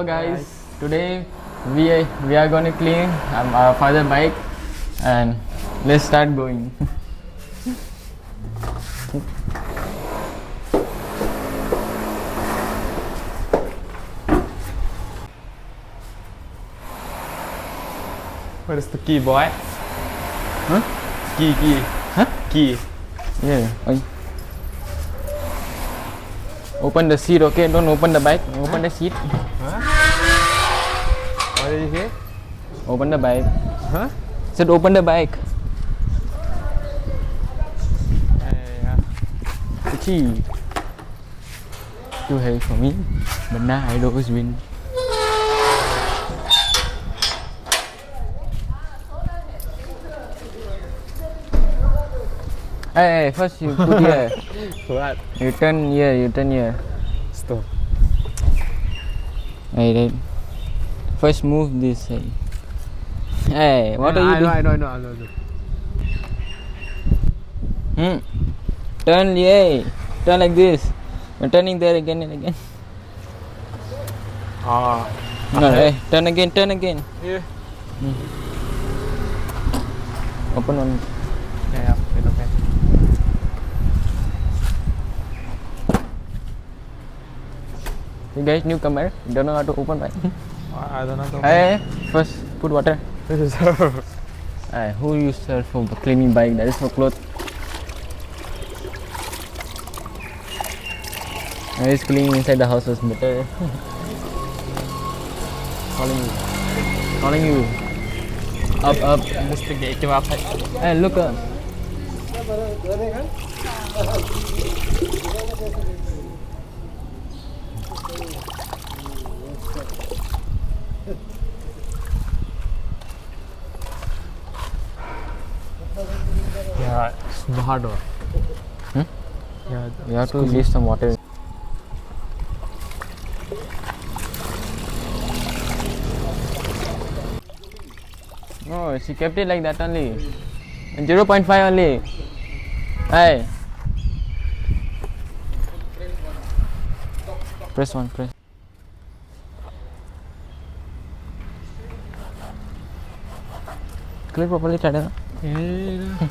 Hello guys. Today we are going to clean our father's bike and let's start going. Where is the key, boy? Huh? Key. Huh? Key. Yeah. Open the seat, okay? Don't open the bike. Open the seat. Huh? What did you say? Open the bike. Huh? Said open the bike. Yeah. The key. Too heavy for me, but now I always win. Hey, first you put here. What? You turn here. Stop. Hey. First move this side. Hey, what are you doing? I know. Turn, yeah. Turn like this. You're turning there again and again. Ah. No, hey, turn again. Yeah. Open one. Yeah. Okay. You guys newcomer, you don't know how to open bike. I don't know. Hey, first put water. Hey, who use her for cleaning bike? That is for clothes. I is cleaning inside the house was better. Calling you. Up. Investigate the website. Hey, look up. Yeah, it's hard. Yeah. You have to leave some water. No, she kept it like that only. 0.5 only. Hey. Press. Clear properly, Tada. Yeah.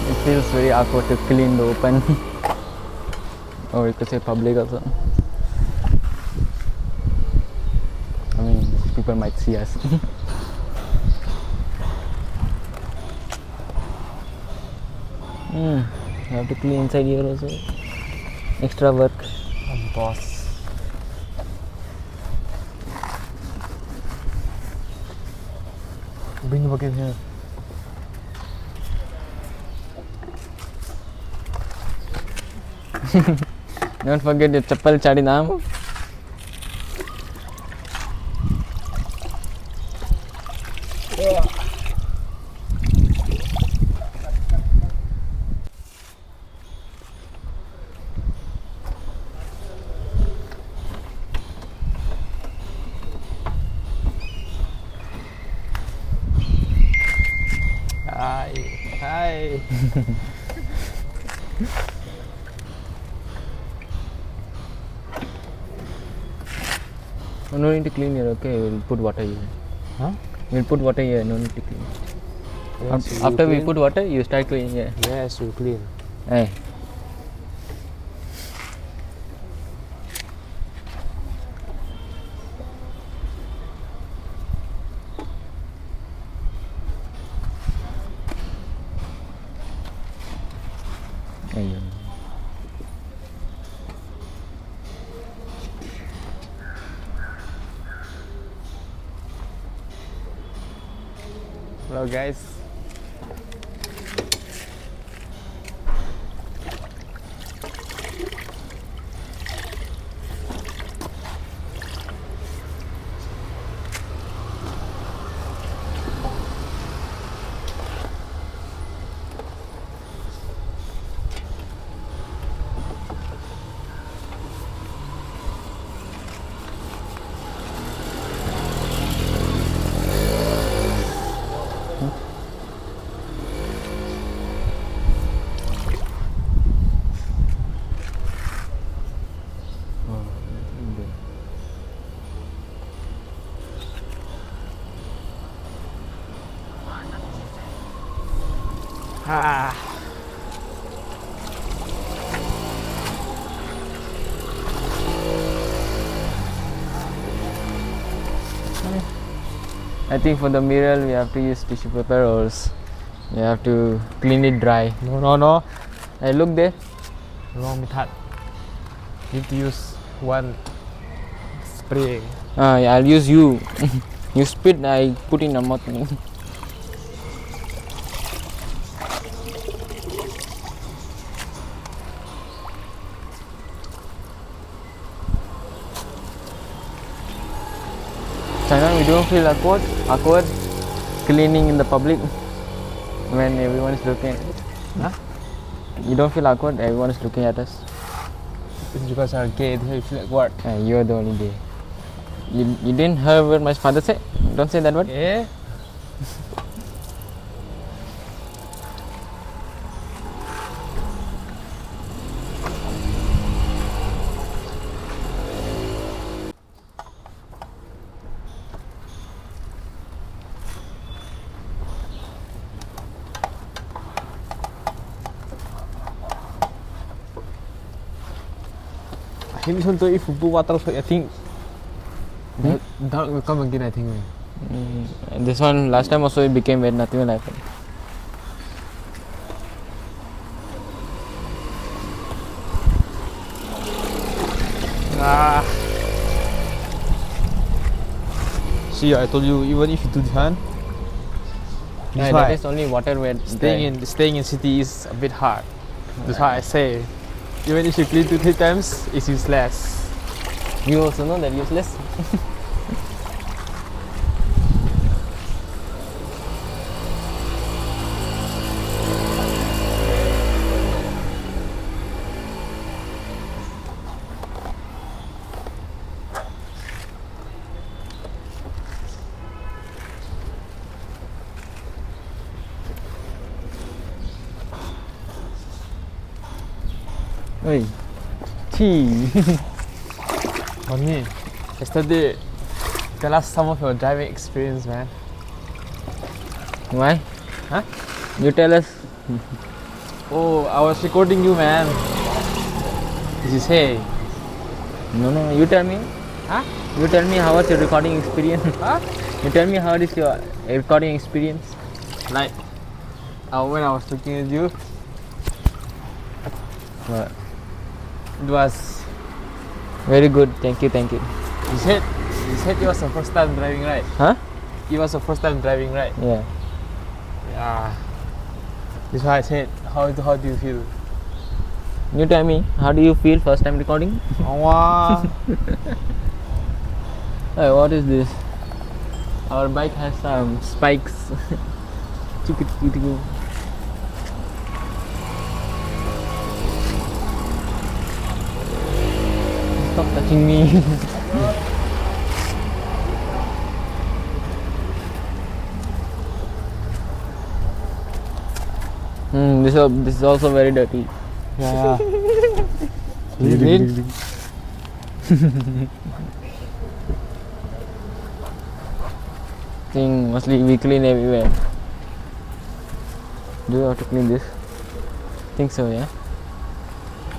It feels very awkward to clean the open. Or you could say public also. I mean, people might see us. You have to clean inside here also. Extra work. I'm boss. Bring the bucket here. Don't forget your chappal chadi naam. Hi. No need to clean here, okay? We'll put water here. Huh? We'll put water here, no need to clean. Yes, After we clean. put water, you start cleaning here. Yes, you clean. Hey. Ayun. Hello guys. Ah. I think for the mirror we have to use tissue paper or else we have to clean it dry. No. Hey, look there. Wrong method. Need to use one spray. Yeah, I'll use you. You spit, I put in a mouth. China, we don't feel awkward cleaning in the public when everyone is looking. Huh? You don't feel awkward, everyone is looking at us. It's because I'm gay. You feel like what? You're the only gay. You didn't hear what my father said? Don't say that word. Yeah. I think so if you put water, so I think dark will come again. I think. This one last time also it became wet, nothing will happen. Ah. See, I told you, even if you do this one, Yeah, that is only water wet. staying in city is a bit hard. That's why I say, even if you clean 2-3 times, it's useless. You also know that useless. Hey, tea. Bonnie, yesterday, tell us some of your driving experience, man. Why? Huh? You tell us. Oh, I was recording you, man. This is hey. No, you tell me. Huh? You tell me how was your recording experience. Huh? You tell me how is your recording experience. Like, when I was talking with you, What? it was. Very good. Thank you. You said it was the first time driving, right? Huh? It was the first time driving, right? Yeah. Yeah. That's why I said, how do you feel? You tell me. How do you feel first time recording? Wow. Hey, what is this? Our bike has some spikes. Stop touching me. This is also very dirty. Yeah. You did? Thing mostly we clean everywhere. Do you have to clean this? Think so, yeah.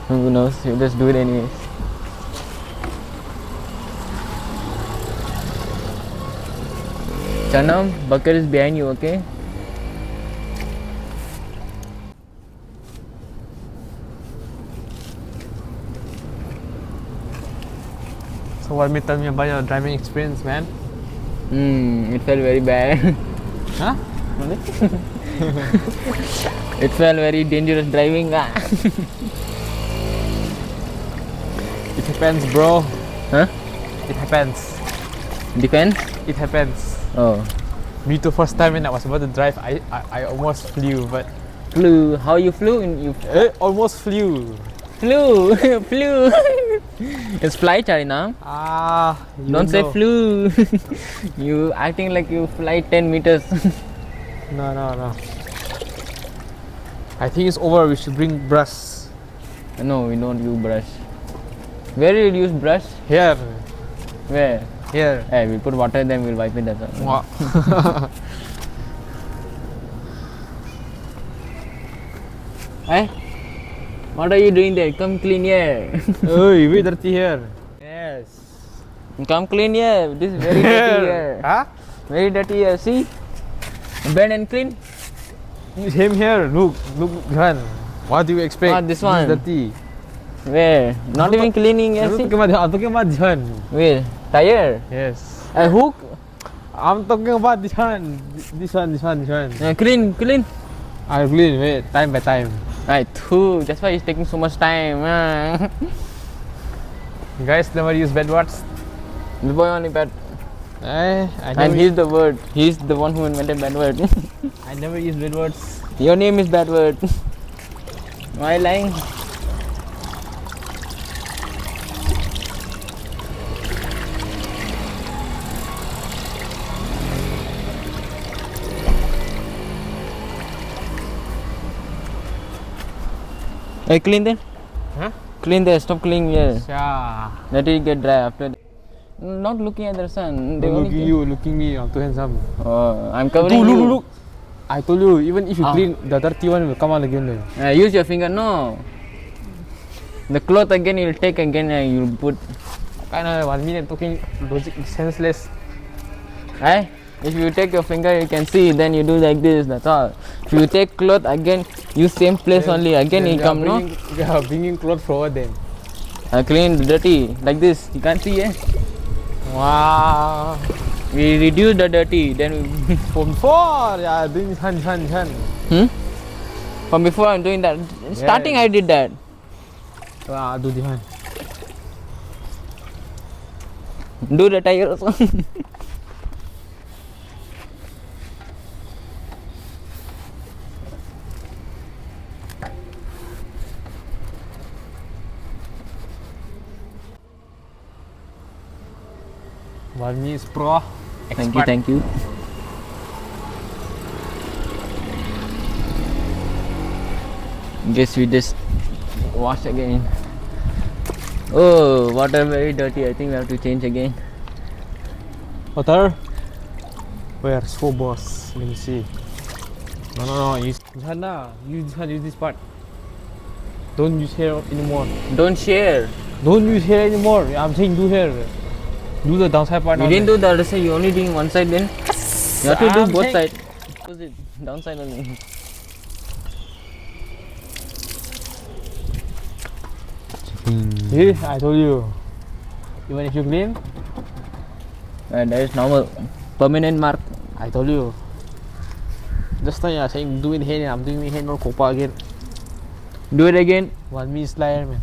Who knows? You just do it anyways. Chanam, bucket is behind you, okay? So what me tell me about your driving experience, man? It felt very bad. Huh? It felt very dangerous driving. It happens, bro. Huh? It happens. Depends. It happens. Oh. Me too. First time when I was about to drive, I almost flew, but Flew. How you flew? You almost flew. flew. Flew. It's fly, China. You Don't say know. flew. You acting like you fly 10 meters. No. I think it's over. We should bring brush. No, we don't use brush. Where do you use brush? Here. Where? Here. Hey, we put water, then we'll wipe it. That's all. Wow. Hey, what are you doing there? Come clean here. Oi, we dirty here. Yes. Come clean here. This is very dirty here. Huh? Very dirty here. See? Bend and clean. Same here. Look, Johan. What do you expect? Ah, this one. Is dirty. Where? Not even cleaning. I'm See? talking about Johan. Where? Tire? Yes. A hook? I'm talking about this one. This one. Clean. I'll clean. Wait, time by time. Right, that's why it's taking so much time. You guys never use bad words. The boy only bad. I And never he's the word. He's the one who invented bad word. I never use bad words. Your name is bad word. Why lying? Hey, clean there. Huh? Clean there. Stop cleaning here. Yeah. Let it get dry after. Not looking at the sun. They only Looking me. I'm too handsome. Oh, I'm covering you. Look. I told you, even if you Ah. clean, the dirty one will come out again. Use your finger. No. The cloth again you'll take again and you'll put. Kind of 1 minute talking logic senseless. Hey, if you take your finger you can see. Then you do like this. That's all. If you take cloth again, use same place only. Again Then you come. No. We are bringing clothes forward then. Clean dirty like this. You can't see. Wow. We reduce the dirty. Then we From before, yeah, doing this hand. From before I'm doing that. Starting I did that. Do this one. Do the tire also. One me is pro. Thank you. Guess we just wash again. Oh, water very dirty. I think we have to change again. Water? Where? So boss. Let me see. No. Use this part. Don't use here anymore. Don't share. Don't use here anymore. I'm saying do here. Do the downside part. You didn't do the other side. You only doing one side. Then you have to do I'm both saying- sides. Use it downside only. See, I told you. Even if you clean, And that is normal. Permanent mark. I told you. Just now you're saying do it here. I'm doing it here. No copa again. Do it again. One me is liar, man.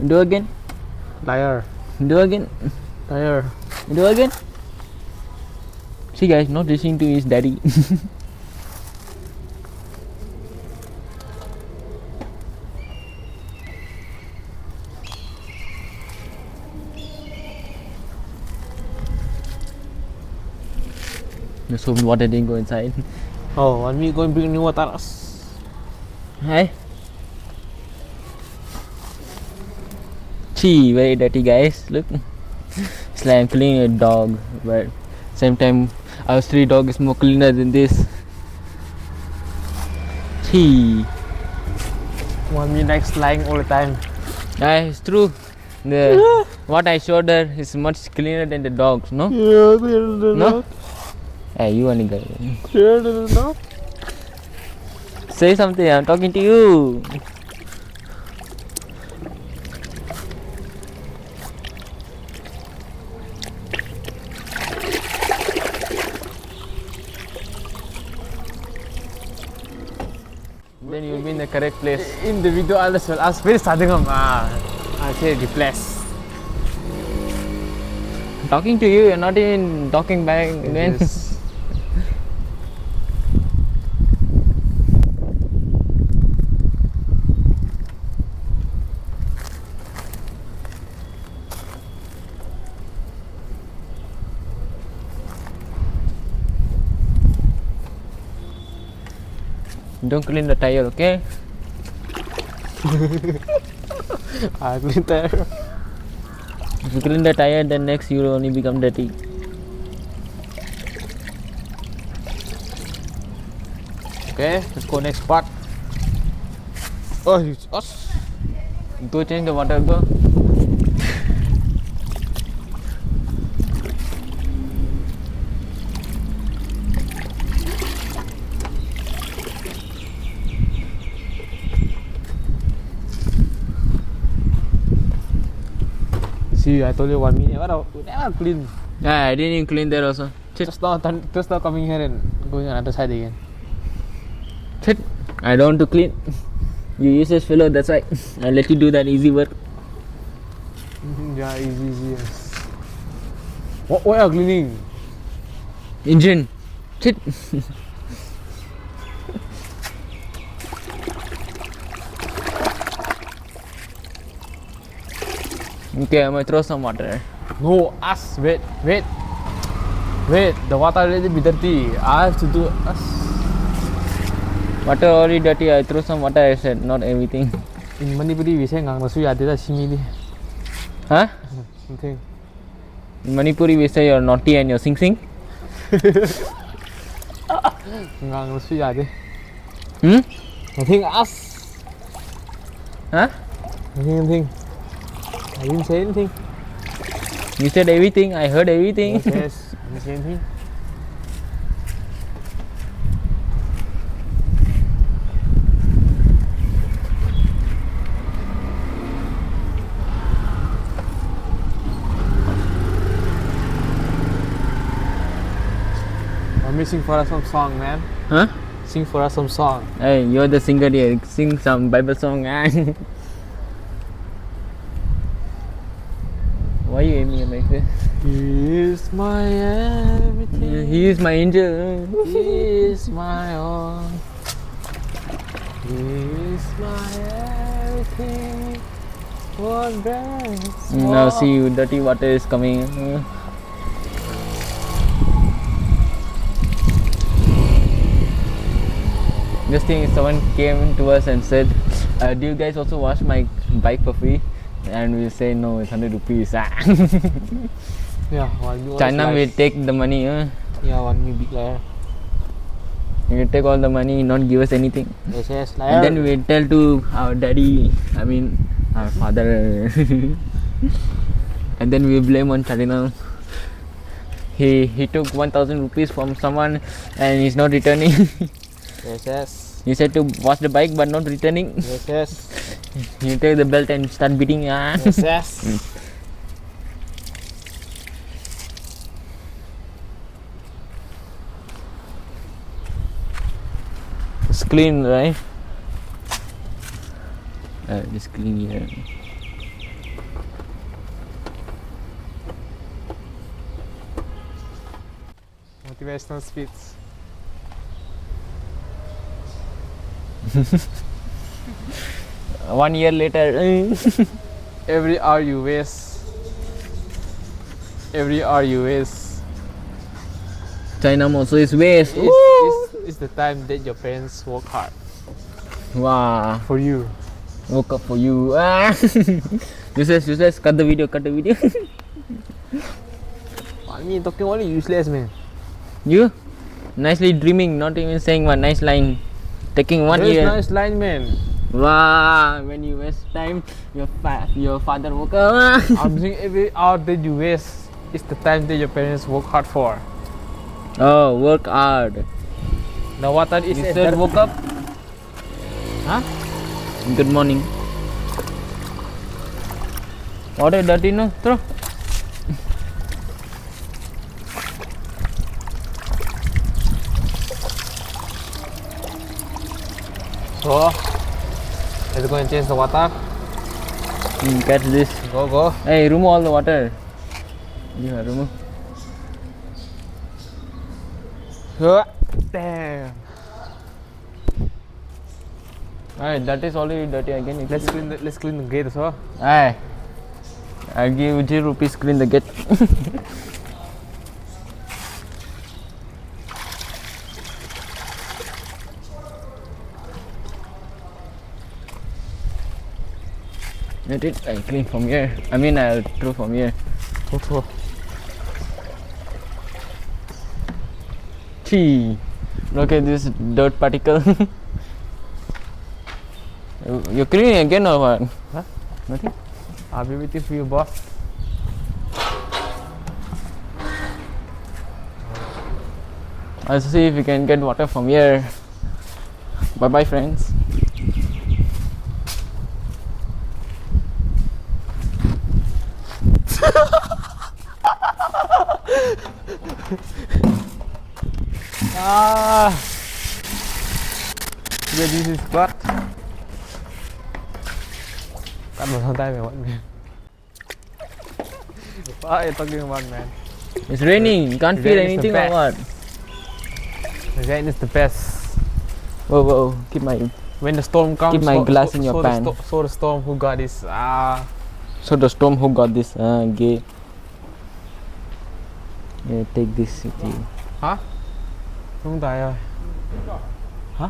Do again. Liar. Do again. Liar. Do again. See guys, not listening to his daddy. Let's hope water didn't go inside. Oh, one me going bring new water. Hi. Gee, very dirty guys. Look. It's like I'm cleaning a dog, but same time our street dog is more cleaner than this. Gee. One me likes lying all the time. It's true. The what I showed her is much cleaner than the dogs, no? Yeah, clearer than No? Hey, you only guy. Clearer than that. Say something, I'm talking to you. the correct place. In the video, I'll ask where is Sadhangam? I say replace. Talking to you, you're not even talking back. Then. Yes. Don't clean the tire, okay? I clean tire. If you clean the tire, then next you will only become dirty. Okay, let's go next part. Oh, us. Go change the water, go. See, I told you 1 minute. We never clean. Yeah, I didn't even clean there also. Shit. Just now coming here and going on other side again. Shit. I don't want to clean. You useless fellow, that's why. I let you do that easy work. Yeah, easy. Yes. What are you cleaning? Engine. Shit. Okay, I'm gonna throw some water. No, us. Wait. The water already be dirty. I have to do us. Water already dirty. I throw some water. I said not everything. In Manipuri, we say ngang masu ya deda shimili. Huh? Something. In Manipuri, we say you're naughty and you're sing. Ngang masu ya de. Nothing us. Huh? Nothing. I didn't say anything. You said everything. I heard everything. Yes. I didn't say anything. I'm missing for us some song, man. Huh? Sing for us some song. Hey, you're the singer here. Sing some Bible song. Why you aiming at my face? He is my everything. He is my angel. He is my all. He is my everything. One breath. Now see, dirty water is coming. This thing, someone came to us and said, do you guys also wash my bike for free? And we say no, it's 100 rupees. Yeah, one China will take the money. Yeah, one me big liar. He will take all the money, not give us anything. Yes, liar. And then we tell to our daddy, I mean our father. And then we blame on China. He took 1,000 rupees from someone and he's not returning. Yes. He said to wash the bike but not returning. Yes. You take the belt and start beating. Yes. It's clean, right? Just clean here. Motivational speech. One year later. Every hour you waste. China also is waste. It's the time that your parents work hard Wow. for you. Woke up for you. Useless. Cut the video. I mean, talking only useless, man. You? Nicely dreaming, not even saying one nice line. Taking 1 year. Nice line, man. Wow, when you waste time, your father woke up. I'm saying every hour that you waste is the time that your parents work hard for. Oh, work hard. The water is You said woke up. Huh? Good morning. Water dirty, no? Throw. So, Let's go and change the water. Catch this. Go. Hey, remove all the water. Yeah, remove. Damn. Alright, that is already dirty again. Let's clean the gate as well. Aye. I'll give you 0 rupees, clean the gate. Let it, I clean from here. I mean, I'll throw from here. Go. Gee. Look at this dirt particle. You're cleaning again or what? Huh? Nothing? I'll be waiting for you, boss. I'll see if we can get water from here. Bye bye, friends. Yeah, this is what? Cắt một thằng tay mày vẫn man. What are you talking about, man? It's raining. You can't feel Rain is the anything or best. what? The rain is the best. Whoa. Keep my. When the storm comes, Keep my glass in your pan. So the storm who got this? So the storm who got this? Gay. Yeah, take this with you. Hả? Không tài ơi. Hả?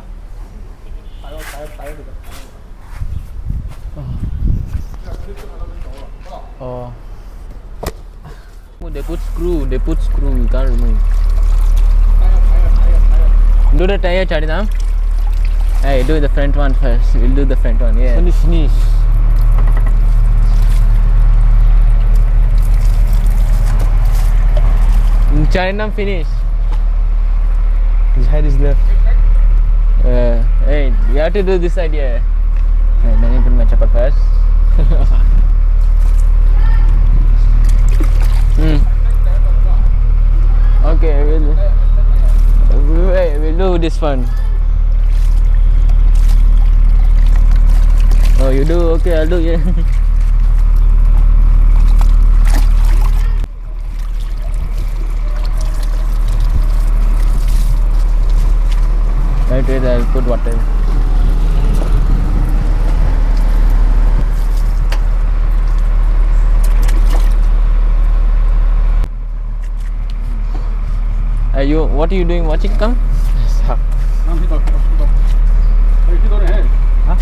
Oh, they put screw. You can't remove. Do the tire, Chadinam. Hey, do the front one first. We'll do the front one. Yeah. Finish. Chadinam finish. His head is left. Hey, you have to do this side here. Hey, let me put my chapel first. Okay, we'll do this one. Oh, you do? Okay, I'll do, yeah. Right, I'll put water. What are you doing? Watching? Come. Stop. Huh?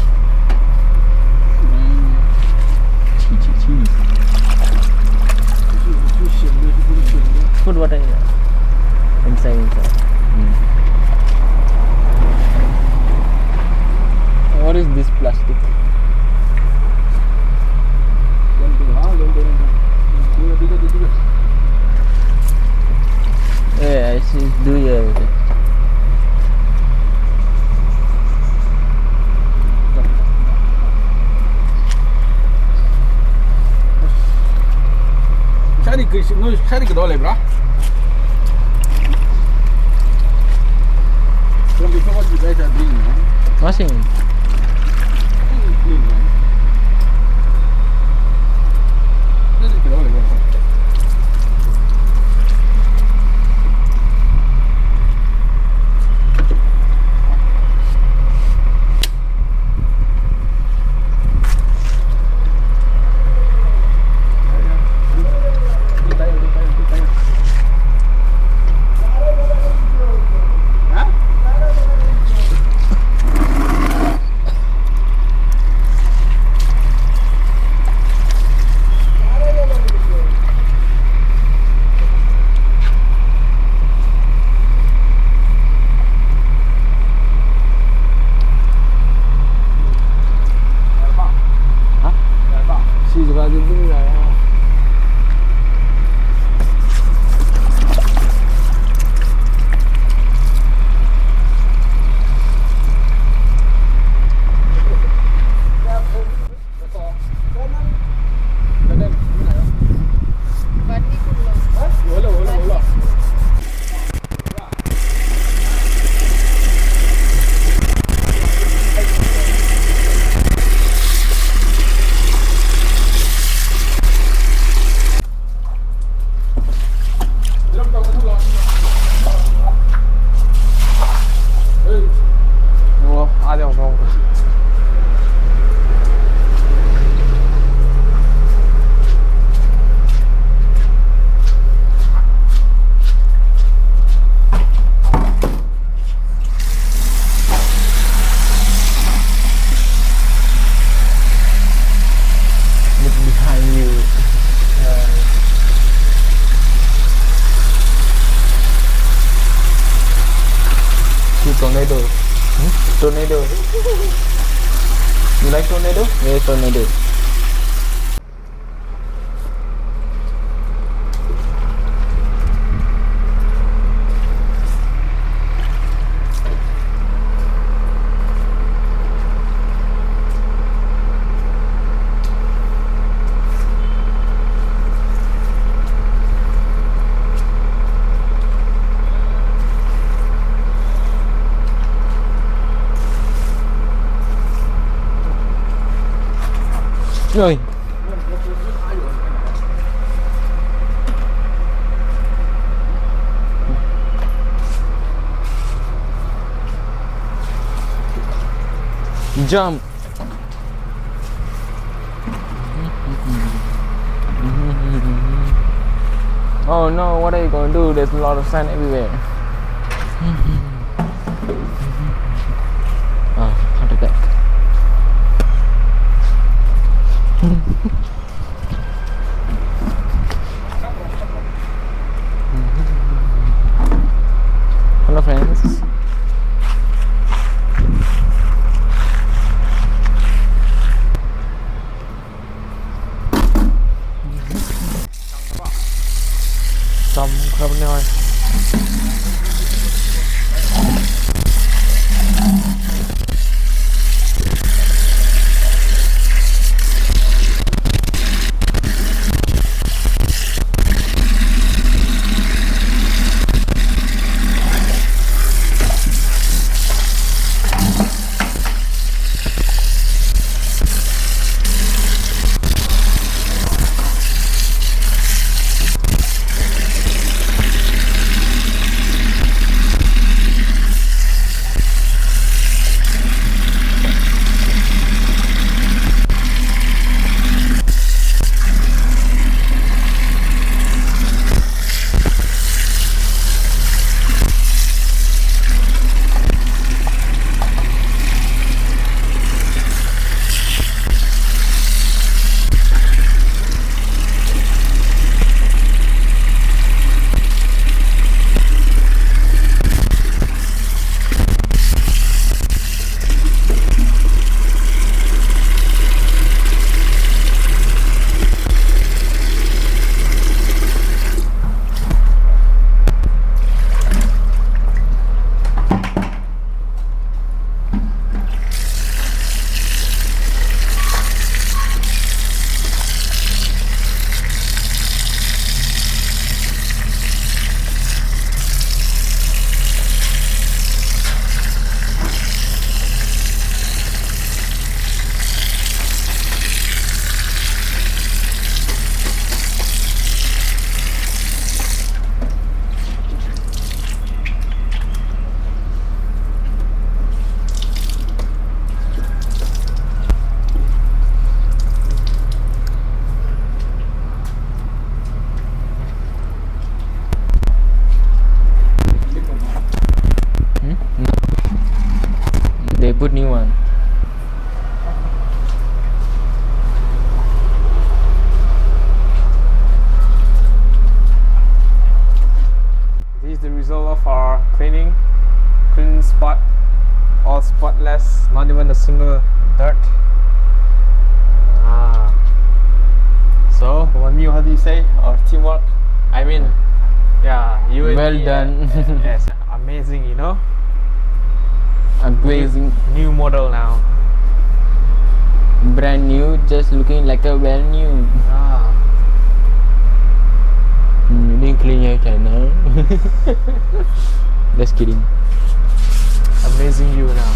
Put water in there. Inside. What is this plastic? Yeah, I see. Do your. Cari que dole, bra. Don't be so much you guys are doing, man. Washing. Clean, man. Cari que dole, bra. tornado. You like tornado? Here's tornado. Rồi. Jump. Oh no, what are you gonna do? There's a lot of sand everywhere. Oh, heart attack. Hello friends. Xong không thôi. They put new one. This is the result of our cleaning. Clean spot, all spotless, not even a single dirt. So, how do you say? Our teamwork. I mean, yeah, you and Well me, done. Yes, amazing, you know. Amazing. New model now. Brand new, just looking like a brand new. You didn't clean your channel. Just kidding. Amazing you now.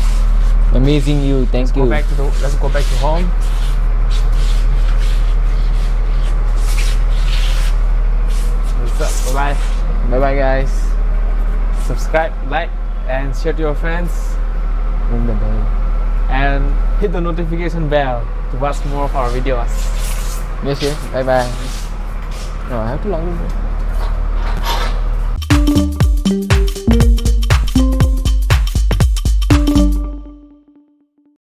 Amazing you, thank you. Let's go back to home. Bye bye. Bye bye guys. Subscribe, like, and share to your friends. Ring the bell. And hit the notification bell to watch more of our videos. Yes, yes. Bye bye. No, I have to log in.